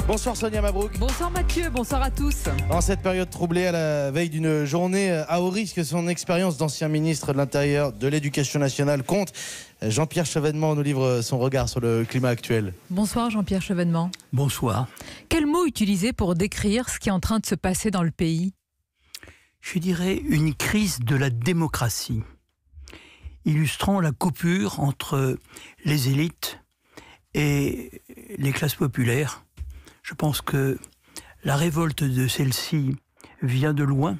Bonsoir Sonia Mabrouk. Bonsoir Mathieu, bonsoir à tous. En cette période troublée, à la veille d'une journée à haut risque, son expérience d'ancien ministre de l'Intérieur, de l'Éducation nationale compte. Jean-Pierre Chevènement nous livre son regard sur le climat actuel. Bonsoir Jean-Pierre Chevènement. Bonsoir. Quel mot utiliser pour décrire ce qui est en train de se passer dans le pays? Je dirais une crise de la démocratie, illustrant la coupure entre les élites et les classes populaires. Je pense que la révolte de celle-ci vient de loin.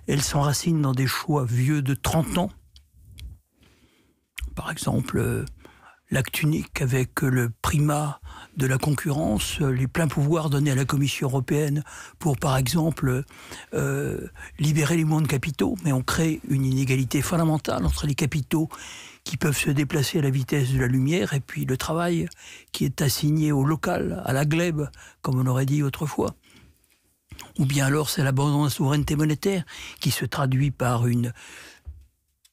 Elle s'enracine dans des choix vieux de 30 ans. Par exemple, l'acte unique avec le primat de la concurrence, les pleins pouvoirs donnés à la Commission européenne pour, par exemple, libérer les mouvements de capitaux. Mais on crée une inégalité fondamentale entre les capitaux qui peuvent se déplacer à la vitesse de la lumière et puis le travail qui est assigné au local, à la glèbe, comme on aurait dit autrefois. Ou bien alors c'est l'abandon de la souveraineté monétaire qui se traduit par une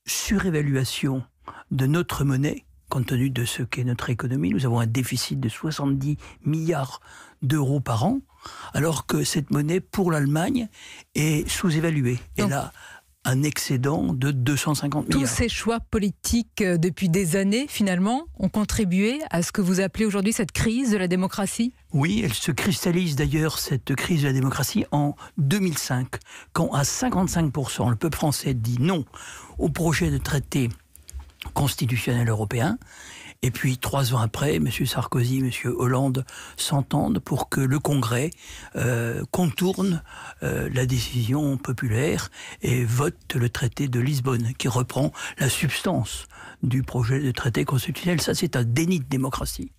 surévaluation de notre monnaie, compte tenu de ce qu'est notre économie. Nous avons un déficit de 70 milliards d'euros par an, alors que cette monnaie, pour l'Allemagne, est sous-évaluée. Elle a un excédent de 250 milliards. Tous ces choix politiques depuis des années, finalement, ont contribué à ce que vous appelez aujourd'hui cette crise de la démocratie? Oui, elle se cristallise d'ailleurs, cette crise de la démocratie, en 2005, quand à 55%, le peuple français dit non au projet de traité constitutionnel européen. Et puis 3 ans après, M. Sarkozy, M. Hollande s'entendent pour que le Congrès contourne la décision populaire et vote le traité de Lisbonne, qui reprend la substance du projet de traité constitutionnel. Ça, c'est un déni de démocratie.